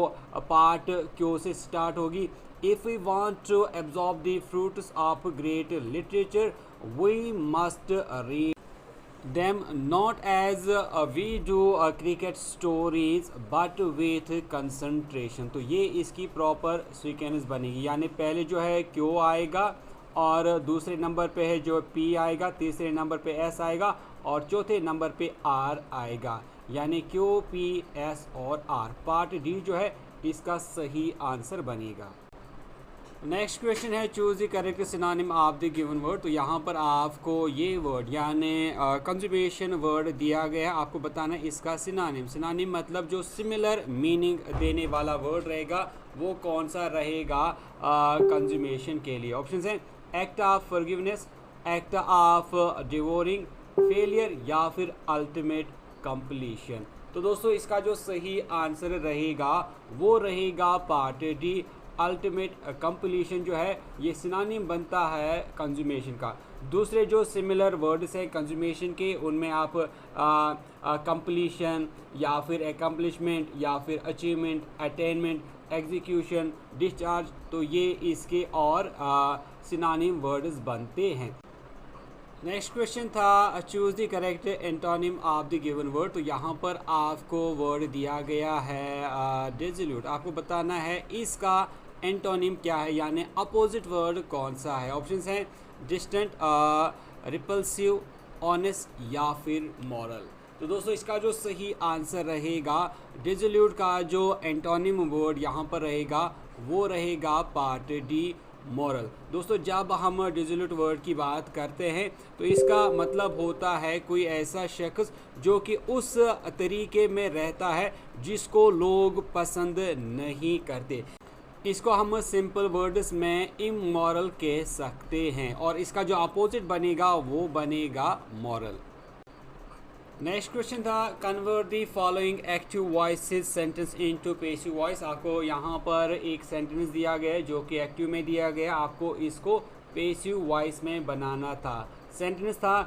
पार्ट क्यों से स्टार्ट होगी। If we want to absorb the fruits of great literature we must read them not as we do cricket stories but with concentration। तो ये इसकी प्रॉपर सीक्वेंस बनेगी, यानी पहले जो है क्यों आएगा और दूसरे नंबर पे है जो पी आएगा, तीसरे नंबर पे एस आएगा और चौथे नंबर पे आर आएगा, यानी क्यू पी एस और आर। पार्ट डी जो है इसका सही आंसर बनेगा। नेक्स्ट क्वेश्चन है choose the correct synonym of the given word. तो यहाँ पर आपको ये वर्ड यानी कंजुगेशन वर्ड दिया गया, आपको बताना है इसका सिनोनिम। सिनोनिम मतलब जो सिमिलर मीनिंग देने वाला वर्ड रहेगा वो कौन सा रहेगा कंजुगेशन के लिए। ऑप्शन हैं act of forgiveness, act of devouring, failure या फिर अल्टीमेट कंप्लीशन। तो दोस्तों इसका जो सही आंसर रहेगा वो रहेगा पार्ट डी, अल्टीमेट कंप्लीशन जो है ये सिनोनिम बनता है कंजुमेशन का। दूसरे जो सिमिलर वर्ड्स हैं कंजुमेशन के उनमें आप कंप्लीशन या फिर एकम्प्लिशमेंट या फिर अचीवमेंट, अटेनमेंट, एग्जीक्यूशन, डिस्चार्ज, तो ये इसके और सिनोनिम वर्ड्स बनते हैं। नेक्स्ट क्वेश्चन था choose the correct antonym of the given word. तो यहाँ पर आपको वर्ड दिया गया है डिसोल्यूट, आपको बताना है इसका एंटोनिम क्या है, यानी अपोजिट वर्ड कौन सा है। ऑप्शंस हैं डिस्टेंट, रिपल्सिव, ऑनेस्ट या फिर मॉरल। तो दोस्तों इसका जो सही आंसर रहेगा डिसोल्यूट का जो एंटोनिम वर्ड यहाँ पर रहेगा वो रहेगा पार्ट डी, मॉरल। दोस्तों जब हम डिसोल्यूट वर्ड की बात करते हैं तो इसका मतलब होता है कोई ऐसा शख्स जो कि उस तरीके में रहता है जिसको लोग पसंद नहीं करते। इसको हम सिंपल वर्ड्स में इमोरल कह सकते हैं और इसका जो अपोजिट बनेगा वो बनेगा मॉरल। नेक्स्ट क्वेश्चन था convert the following active voices sentence into passive voice. आपको यहाँ पर एक सेंटेंस दिया गया है जो कि एक्टिव में दिया गया, आपको इसको पैसिव वॉइस में बनाना था। सेंटेंस था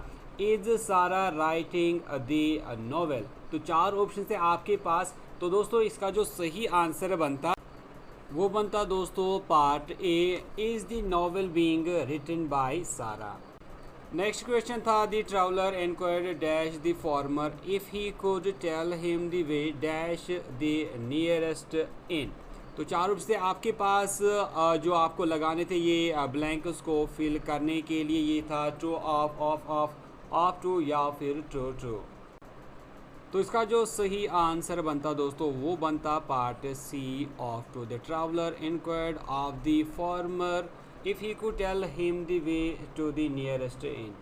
इज सारा राइटिंग द नॉवेल। तो चार ऑप्शन थे आपके पास। तो दोस्तों इसका जो सही आंसर बनता वो बनता दोस्तों part A, is the novel being written by Sara. Next question था the traveller enquired dash the farmer if he could tell him the way dash the nearest inn. तो चार ऑप्शन थे आपके पास, जो आपको लगाने थे ये ब्लैंक्स को फिल करने के लिए, ये था टू ऑफ, ऑफ टू या फिर टू। तो इसका जो सही आंसर बनता दोस्तों वो बनता part C of two. The traveller inquired of the farmer if he could tell him the way to the nearest inn.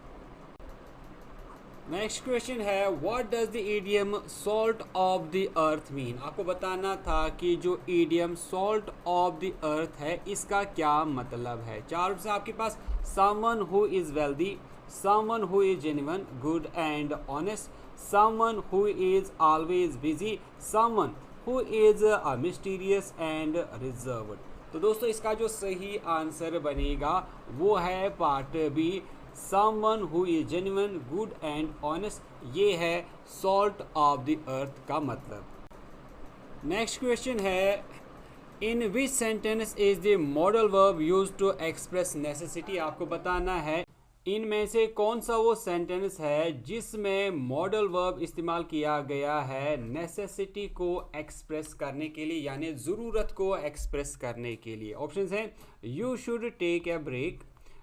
Next question है what does the idiom salt of the earth mean. आपको बताना था कि जो idiom salt of the earth है इसका क्या मतलब है। चार ऑप्शन आपके पास, someone who is wealthy, someone who is genuine, good and honest, someone who is always busy, someone who is mysterious and reserved। तो दोस्तों इसका जो सही आंसर बनेगा वो है part B, someone who is genuine, good and honest। ये है salt of the earth का मतलब। नेक्स्ट क्वेश्चन है in which sentence is the modal verb used to express necessity. आपको बताना है इनमें से कौन सा वो सेंटेंस है जिसमें मॉडल वर्ब इस्तेमाल किया गया है नेसेसिटी को एक्सप्रेस करने के लिए, यानी ज़रूरत को एक्सप्रेस करने के लिए। ऑप्शंस हैं you should take a break,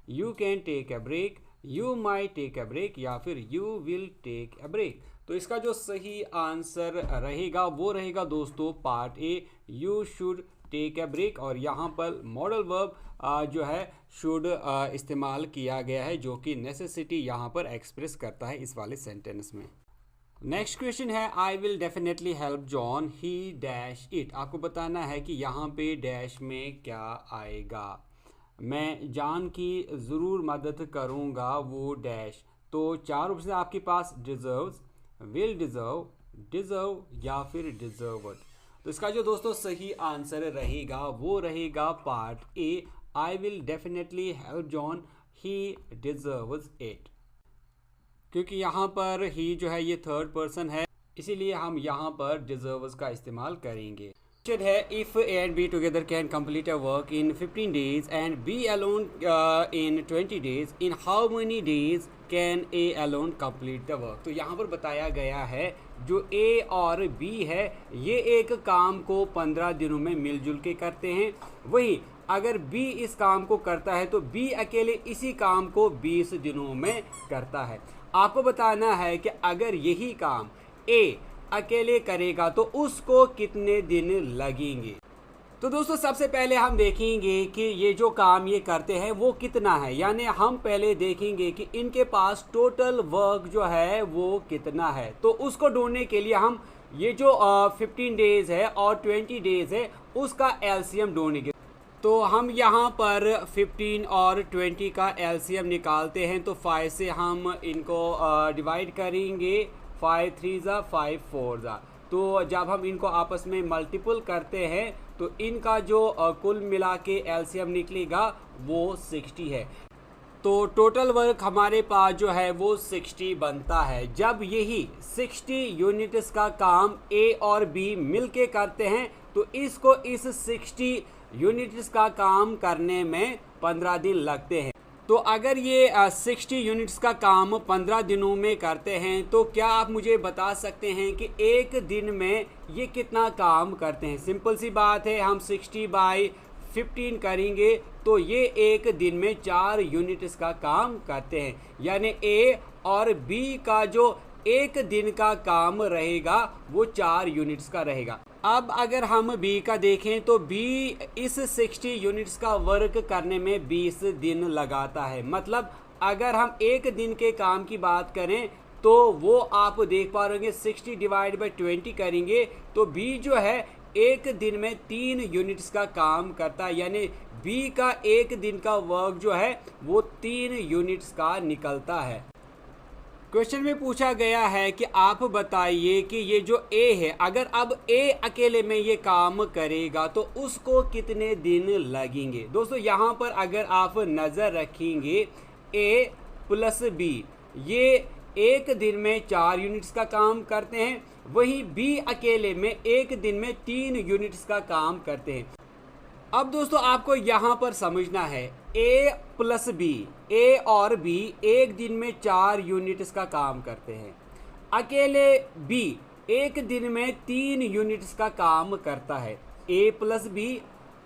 you can take a break, you might take a break या फिर you will take a break. तो इसका जो सही आंसर रहेगा वो रहेगा दोस्तों part A, you should take a break. और यहाँ पर मॉडल वर्ब जो है शुड इस्तेमाल किया गया है जो कि नेसेसिटी यहाँ पर एक्सप्रेस करता है इस वाले सेंटेंस में। नेक्स्ट क्वेश्चन है I will definitely help John he dash it. आपको बताना है कि यहाँ पे डैश में क्या आएगा। मैं जॉन की ज़रूर मदद करूँगा वो डैश। तो चार ऑप्शन आपके पास, डिजर्व्स, विल डिजर्व, डिजर्व या फिर डिजर्व्ड। तो इसका जो दोस्तों सही आंसर रहेगा वो रहेगा part A, I will definitely help John he deserves it. क्योंकि यहाँ पर ही जो है ये थर्ड पर्सन है, इसीलिए हम यहाँ पर डिजर्व्स का इस्तेमाल करेंगे। क्वेश्चन है, if A and B together can complete a work in 15 days and B alone in 20 days, in how many days can A alone complete the work. तो यहाँ पर बताया गया है जो ए और बी है ये एक काम को 15 दिनों में मिलजुल के करते हैं, वही अगर बी इस काम को करता है तो बी अकेले इसी काम को 20 दिनों में करता है। आपको बताना है कि अगर यही काम ए अकेले करेगा तो उसको कितने दिन लगेंगे। तो दोस्तों सबसे पहले हम देखेंगे कि ये जो काम ये करते हैं वो कितना है, यानी हम पहले देखेंगे कि इनके पास टोटल वर्क जो है वो कितना है। तो उसको ढूंढने के लिए हम ये जो 15 डेज है और 20 डेज है उसका एलसीएम ढूंढेंगे। तो हम यहाँ पर 15 और 20 का एलसीएम निकालते हैं। तो 5 से हम इनको डिवाइड करेंगे, 5 3 ज़ा 5 4 ज़ा। तो जब हम इनको आपस में मल्टीपल करते हैं तो इनका जो कुल मिला के एलसीएम निकलेगा वो 60 है। तो टोटल वर्क हमारे पास जो है वो 60 बनता है। जब यही 60 यूनिट्स का काम ए और बी मिलके करते हैं तो इसको इस 60 यूनिट्स का काम करने में 15 दिन लगते हैं। तो अगर ये 60 यूनिट्स का काम 15 दिनों में करते हैं तो क्या आप मुझे बता सकते हैं कि एक दिन में ये कितना काम करते हैं। सिंपल सी बात है, हम 60/15 करेंगे तो ये एक दिन में 4 यूनिट्स का काम करते हैं, यानी ए और बी का जो एक दिन का काम रहेगा वो 4 यूनिट्स का रहेगा। अब अगर हम बी का देखें तो बी इस 60 यूनिट्स का वर्क करने में 20 दिन लगाता है। मतलब अगर हम एक दिन के काम की बात करें तो वो आप देख पा रहे होंगे 60/20 करेंगे तो बी जो है एक दिन में 3 यूनिट्स का काम करता है, यानी बी का एक दिन का वर्क जो है वो 3 यूनिट्स का निकलता है। क्वेश्चन में पूछा गया है कि आप बताइए कि ये जो ए है अगर अब ए अकेले में ये काम करेगा तो उसको कितने दिन लगेंगे। दोस्तों यहाँ पर अगर आप नज़र रखेंगे ए प्लस बी ये एक दिन में 4 यूनिट्स का काम करते हैं, वहीं बी अकेले में एक दिन में 3 यूनिट्स का काम करते हैं। अब दोस्तों आपको यहाँ पर समझना है ए प्लस बी, ए और बी एक दिन में 4 यूनिट्स का काम करते हैं, अकेले बी एक दिन में 3 यूनिट्स का काम करता है। ए प्लस बी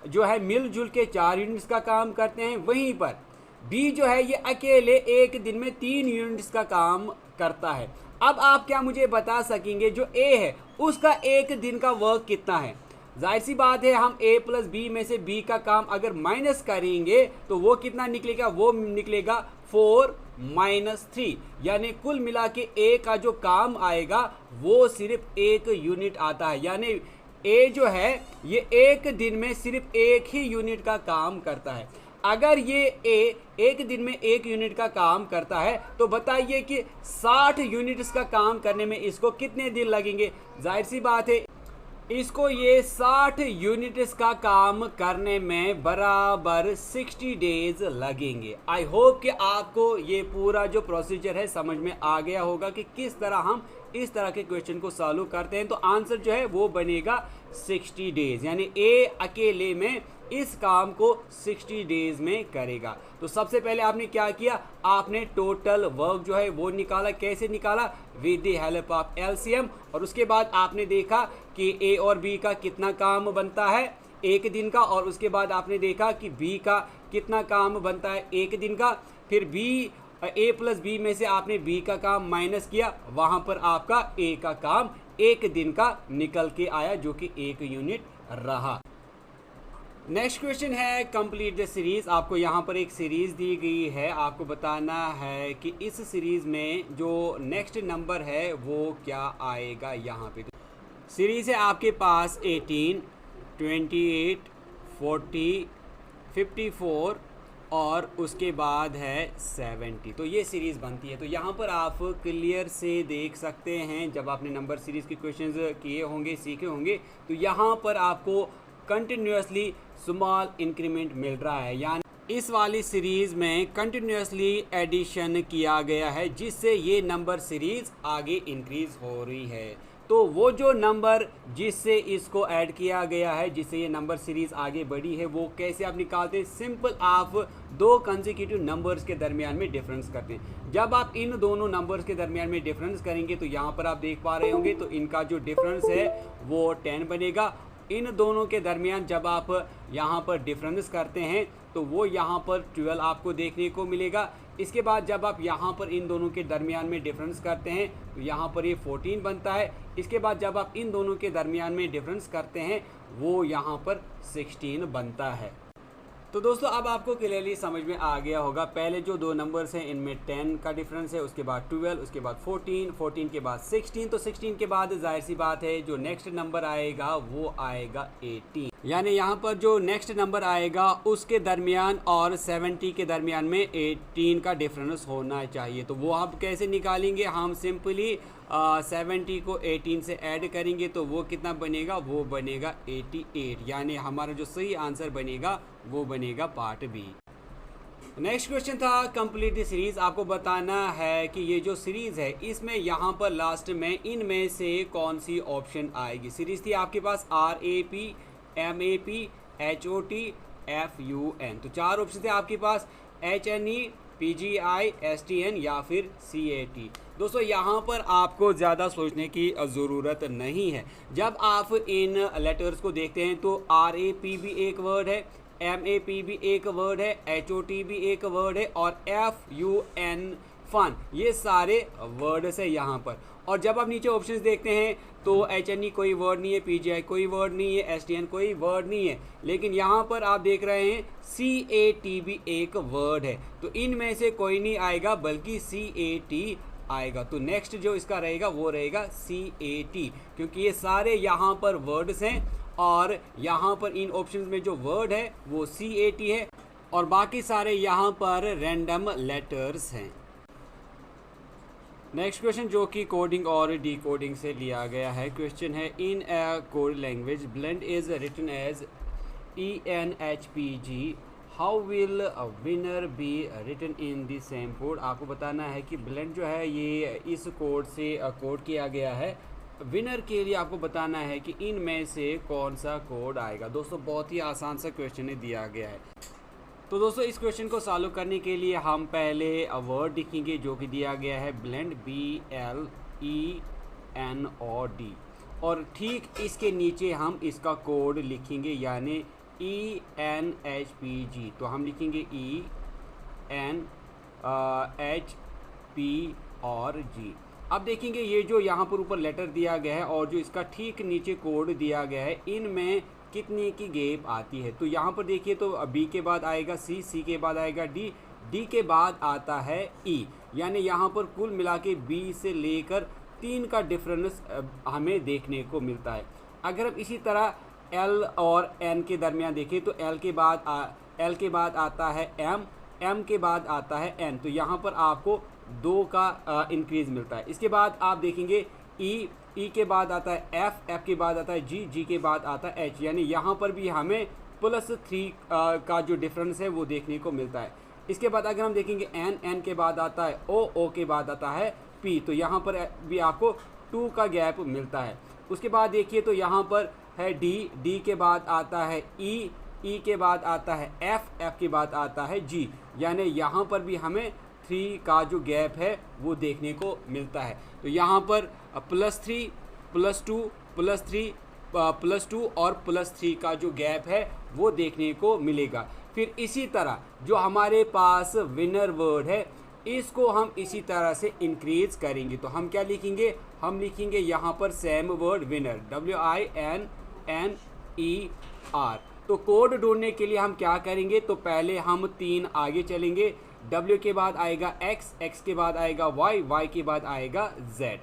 जो है मिलजुल के 4 यूनिट्स का काम करते हैं, वहीं पर बी जो है ये अकेले एक दिन में 3 यूनिट्स का काम करता है। अब आप क्या मुझे बता सकेंगे जो ए है उसका एक दिन का वर्क कितना है। जाहिर सी बात है हम a प्लस बी में से b का काम अगर माइनस करेंगे तो वो कितना निकलेगा, वो निकलेगा 4 - 3, यानी कुल मिला के a का जो काम आएगा वो सिर्फ 1 यूनिट आता है। यानी a जो है ये एक दिन में सिर्फ 1 ही यूनिट का काम करता है। अगर ये a एक दिन में 1 यूनिट का काम करता है तो बताइए कि 60 यूनिट्स का काम करने में इसको कितने दिन लगेंगे। जाहिर सी बात है इसको ये 60 यूनिट्स का काम करने में बराबर 60 डेज लगेंगे। आई होप कि आपको ये पूरा जो प्रोसीजर है समझ में आ गया होगा कि किस तरह हम इस तरह के क्वेश्चन को सॉल्व करते हैं। तो आंसर जो है वो बनेगा 60 डेज, यानी ए अकेले में इस काम को 60 डेज में करेगा। तो सबसे पहले आपने क्या किया, आपने टोटल वर्क जो है वो निकाला। कैसे निकाला, with the help of LCM. और उसके बाद आपने देखा कि ए और बी का कितना काम बनता है एक दिन का, और उसके बाद आपने देखा कि बी का कितना काम बनता है एक दिन का। फिर बी ए प्लस बी में से आपने बी का काम माइनस किया, वहाँ पर आपका ए का काम एक दिन का निकल के आया जो कि 1 यूनिट रहा। नेक्स्ट क्वेश्चन है कंप्लीट द सीरीज। आपको यहाँ पर एक सीरीज दी गई है, आपको बताना है कि इस सीरीज में जो नेक्स्ट नंबर है वो क्या आएगा। यहाँ पे सीरीज है आपके पास 18, 28, 40, 54 और उसके बाद है 70। तो ये सीरीज़ बनती है। तो यहाँ पर आप क्लियर से देख सकते हैं, जब आपने नंबर सीरीज़ के क्वेश्चंस किए होंगे, सीखे होंगे, तो यहाँ पर आपको कंटिन्यूसली स्मॉल इंक्रीमेंट मिल रहा है, यानी इस वाली सीरीज़ में कंटिन्यूसली एडिशन किया गया है जिससे ये नंबर सीरीज़ आगे इंक्रीज़ हो रही है। तो वो जो नंबर जिससे इसको ऐड किया गया है, जिससे ये नंबर सीरीज आगे बढ़ी है, वो कैसे आप निकालते हैं? सिंपल, आप दो कंसेक्यूटिव नंबर्स के दरमियान में डिफरेंस करते हैं। जब आप इन दोनों नंबर्स के दरमियान में डिफरेंस करेंगे तो यहाँ पर आप देख पा रहे होंगे, तो इनका जो डिफरेंस है वो 10 बनेगा। इन दोनों के दरमियान जब आप यहाँ पर डिफरेंस करते हैं तो वो यहाँ पर 12 आपको देखने को मिलेगा। इसके बाद जब आप यहाँ पर इन दोनों के दरमियान में डिफरेंस करते हैं तो यहाँ पर ये 14 बनता है। इसके बाद जब आप इन दोनों के दरमियान में डिफरेंस करते हैं वो यहाँ पर 16 बनता है। तो दोस्तों अब आपको क्लियरली समझ में आ गया होगा, पहले जो दो नंबर्स हैं इनमें 10 का डिफरेंस है, उसके बाद 12, उसके बाद 14, 14 के बाद 16, तो 16 के बाद जाहिर सी बात है जो नेक्स्ट नंबर आएगा वो आएगा 18। यानी यहाँ पर जो नेक्स्ट नंबर आएगा उसके दरमियान और 70 के दरमियान में 18 का डिफरेंस होना चाहिए। तो वो आप कैसे निकालेंगे? हम सिंपली 70 को 18 से ऐड करेंगे तो वो कितना बनेगा? वो बनेगा 88। यानी हमारा जो सही आंसर बनेगा वो बनेगा पार्ट बी। नेक्स्ट क्वेश्चन था कंप्लीट द सीरीज। आपको बताना है कि ये जो सीरीज है इसमें यहाँ पर लास्ट में इनमें से कौन सी ऑप्शन आएगी। सीरीज थी आपके पास RAP, MAP, HOT, FUN। तो चार ऑप्शन थे आपके पास, HNE, PGI, STN या फिर CAT। दोस्तों यहाँ पर आपको ज़्यादा सोचने की ज़रूरत नहीं है। जब आप इन लेटर्स को देखते हैं तो RAP भी एक वर्ड है, MAP भी एक वर्ड है, HOT भी एक वर्ड है और FUN फन, ये सारे वर्ड्स है यहाँ पर। और जब आप नीचे ऑप्शंस देखते हैं तो HNE कोई वर्ड नहीं है, PGI कोई वर्ड नहीं है, STN कोई वर्ड नहीं है, लेकिन यहाँ पर आप देख रहे हैं CAT भी एक वर्ड है। तो इनमें से कोई नहीं आएगा बल्कि CAT आएगा। तो नेक्स्ट जो इसका रहेगा वो रहेगा CAT, क्योंकि ये सारे यहाँ पर वर्ड्स हैं और यहाँ पर इन ऑप्शंस में जो वर्ड है वो CAT है और बाकी सारे यहाँ पर रैंडम लेटर्स हैं। नेक्स्ट क्वेश्चन जो कि कोडिंग और डिकोडिंग से लिया गया है, क्वेश्चन है in a code language blend is written as ENHPG, how will winner be written in the same code. आपको बताना है कि ब्लेंड जो है ये इस कोड से कोड किया गया है। विनर के लिए आपको बताना है कि इनमें से कौन सा कोड आएगा। दोस्तों बहुत ही आसान सा क्वेश्चन दिया गया है। तो दोस्तों इस क्वेश्चन को सॉल्व करने के लिए हम पहले वर्ड लिखेंगे जो कि दिया गया है ब्लेंड, BLENOD, और ठीक इसके नीचे हम इसका कोड लिखेंगे यानी ENHPG। तो हम लिखेंगे ENHP और G। अब देखेंगे ये जो यहाँ पर ऊपर लेटर दिया गया है और जो इसका ठीक नीचे कोड दिया गया है, इनमें कितने की गैप आती है। तो यहाँ पर देखिए तो B के बाद आएगा C, C के बाद आएगा D, D के बाद आता है E, यानी यहाँ पर कुल मिला के B से लेकर 3 का डिफरेंस हमें देखने को मिलता है। अगर हम इसी तरह L और N के दरमियान देखें तो L के बाद आता है M, M के बाद आता है N, तो यहाँ पर आपको 2 का इंक्रीज मिलता है। इसके बाद आप देखेंगे E के बाद आता है F, F के बाद आता है G, G के बाद आता है H, यानी यहाँ पर भी हमें +3 का जो डिफरेंस है वो देखने को मिलता है। इसके बाद अगर हम देखेंगे N, N के बाद आता है O, O के बाद आता है P, तो यहाँ पर भी आपको 2 का गैप मिलता है। उसके बाद देखिए तो यहाँ पर है D, D के बाद आता है E, E के बाद आता है F, F के बाद आता है G, यानी यहाँ पर भी हमें 3 का जो गैप है वो देखने को मिलता है। तो यहाँ पर +3, +2, +3, +2 और +3 का जो गैप है वो देखने को मिलेगा। फिर इसी तरह जो हमारे पास विनर वर्ड है इसको हम इसी तरह से इंक्रीज करेंगे। तो हम क्या लिखेंगे? हम लिखेंगे यहाँ पर सेम वर्ड विनर, WINNER। तो कोड ढूंढने के लिए हम क्या करेंगे? तो पहले हम 3 आगे चलेंगे। W के बाद आएगा X, X के बाद आएगा Y, Y के बाद आएगा Z।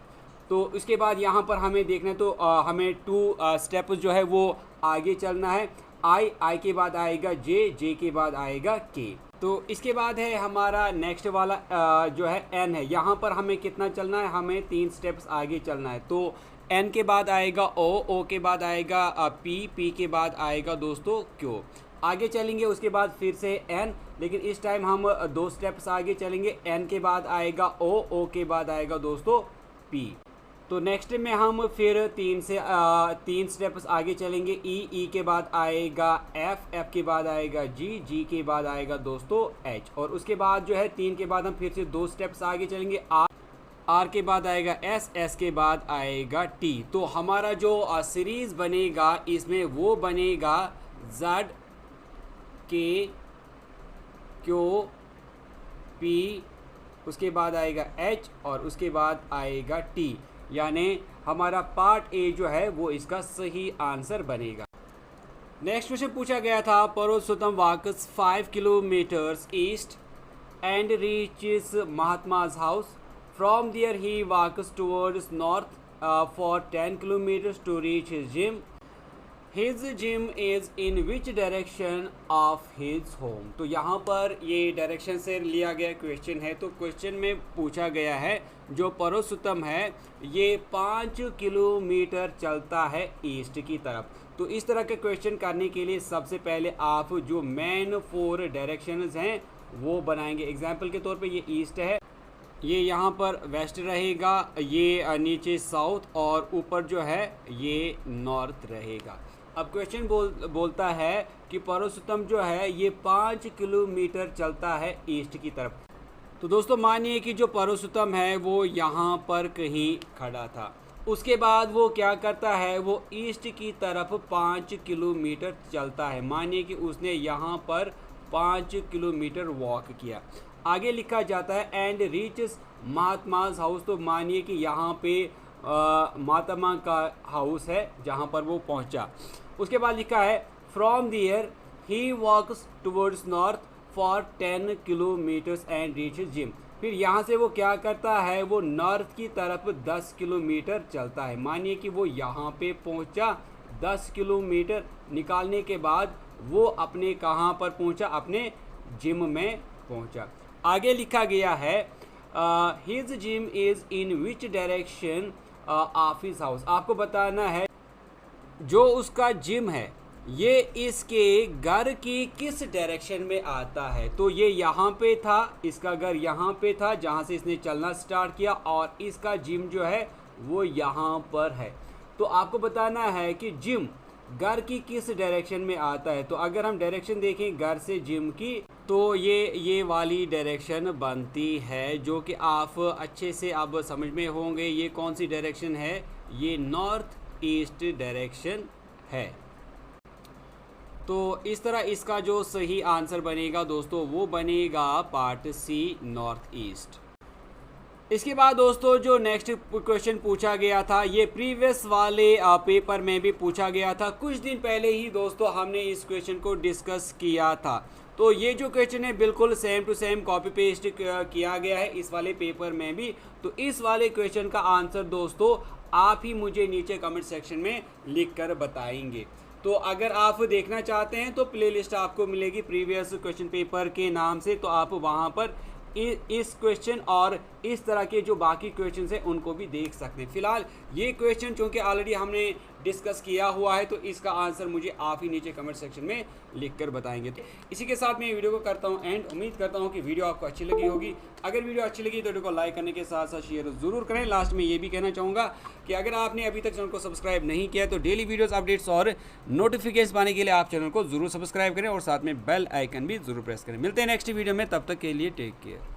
तो इसके बाद यहाँ पर हमें देखना है तो हमें 2 स्टेप जो है वो आगे चलना है। I के बाद आएगा J, J के बाद आएगा K। तो इसके बाद है हमारा नेक्स्ट वाला जो है N है। यहाँ पर हमें कितना चलना है? हमें 3 स्टेप्स आगे चलना है। तो N के बाद आएगा O, O के बाद आएगा P, P के बाद आएगा दोस्तों Q। आगे चलेंगे उसके बाद फिर से N, लेकिन इस टाइम हम 2 स्टेप्स आगे चलेंगे। N के बाद आएगा O, O के बाद आएगा दोस्तों P। तो नेक्स्ट में हम फिर तीन स्टेप्स आगे चलेंगे। ई के बाद आएगा एफ के बाद आएगा जी के बाद आएगा दोस्तों एच, और उसके बाद जो है 3 के बाद हम फिर से 2 स्टेप्स आगे चलेंगे। आर के बाद आएगा एस के बाद आएगा टी। तो हमारा जो सीरीज बनेगा इसमें वो बनेगा जेड के क्यू पी, उसके बाद आएगा एच और उसके बाद आएगा टी, यानी हमारा पार्ट ए जो है वो इसका सही आंसर बनेगा। नेक्स्ट क्वेश्चन पूछा गया था, Purushottam walks 5 kilometres east and reaches Mahatma's house. From there he walks towards north for 10 kilometers to reach his gym. His gym is in which direction of his home? तो यहाँ पर ये डायरेक्शन से लिया गया क्वेश्चन है। तो क्वेश्चन में पूछा गया है जो पुरुषोत्तम है ये 5 किलोमीटर चलता है ईस्ट की तरफ। तो इस तरह के क्वेश्चन करने के लिए सबसे पहले आप जो मेन 4 डायरेक्शंस हैं वो बनाएंगे। एग्जाम्पल के तौर पे ये ईस्ट है, ये यहाँ पर वेस्ट रहेगा, ये नीचे साउथ और ऊपर जो है ये नॉर्थ रहेगा। अब क्वेश्चन बोलता है कि पुरुषोत्तम जो है ये 5 किलोमीटर चलता है ईस्ट की तरफ। तो दोस्तों मानिए कि जो पुरुषोत्तम है वो यहाँ पर कहीं खड़ा था, उसके बाद वो क्या करता है वो ईस्ट की तरफ 5 किलोमीटर चलता है। मानिए कि उसने यहाँ पर 5 किलोमीटर वॉक किया। आगे लिखा जाता है एंड रीचेस महात्मा's हाउस। तो मानिए कि यहाँ पे महात्मा का हाउस है जहाँ पर वो पहुँचा। उसके बाद लिखा है from there he walks towards north for 10 kilometres and reaches Jim. फिर यहाँ से वो क्या करता है वो नॉर्थ की तरफ 10 किलोमीटर चलता है। मानिए कि वो यहाँ पे पहुँचा, 10 किलोमीटर निकालने के बाद वो अपने कहाँ पर पहुँचा, अपने जिम में पहुँचा। आगे लिखा गया है his gym is in which direction of his house. आपको बताना है जो उसका जिम है ये इसके घर की किस डायरेक्शन में आता है। तो ये यहाँ पे था, इसका घर यहाँ पे था जहाँ से इसने चलना स्टार्ट किया, और इसका जिम जो है वो यहाँ पर है। तो आपको बताना है कि जिम घर की किस डायरेक्शन में आता है। तो अगर हम डायरेक्शन देखें घर से जिम की, तो ये वाली डायरेक्शन बनती है जो कि आप अच्छे से अब समझ में होंगे। ये कौन सी डायरेक्शन है, ये नॉर्थ ईस्ट डायरेक्शन है। तो इस तरह इसका जो सही आंसर बनेगा दोस्तों वो बनेगा पार्ट सी नॉर्थ ईस्ट। इसके बाद दोस्तों जो नेक्स्ट क्वेश्चन पूछा गया था ये प्रीवियस वाले पेपर में भी पूछा गया था। कुछ दिन पहले ही दोस्तों हमने इस क्वेश्चन को डिस्कस किया था। तो ये जो क्वेश्चन है बिल्कुल same to same copy paste किया गया है इस वाले पेपर में भी। तो इस वाले क्वेश्चन का आंसर दोस्तों आप ही मुझे नीचे कमेंट सेक्शन में लिख कर बताएंगे। तो अगर आप देखना चाहते हैं तो प्लेलिस्ट आपको मिलेगी प्रीवियस क्वेश्चन पेपर के नाम से, तो आप वहाँ पर इस क्वेश्चन और इस तरह के जो बाकी क्वेश्चन हैं उनको भी देख सकते हैं। फिलहाल ये क्वेश्चन चूँकि ऑलरेडी हमने डिस्कस किया हुआ है तो इसका आंसर मुझे आप ही नीचे कमेंट सेक्शन में लिखकर बताएंगे। तो इसी के साथ मैं वीडियो को करता हूं एंड उम्मीद करता हूं कि वीडियो आपको अच्छी लगी होगी। अगर वीडियो अच्छी लगी तो वीडियो को लाइक करने के साथ साथ शेयर ज़रूर करें। लास्ट में ये भी कहना चाहूँगा कि अगर आपने अभी तक चैनल को सब्सक्राइब नहीं किया तो डेली वीडियोज़ अपडेट्स और नोटिफिकेशन पाने के लिए आप चैनल को ज़रूर सब्सक्राइब करें और साथ में बेल आइकन भी ज़रूर प्रेस करें। मिलते हैं नेक्स्ट वीडियो में, तब तक के लिए टेक केयर।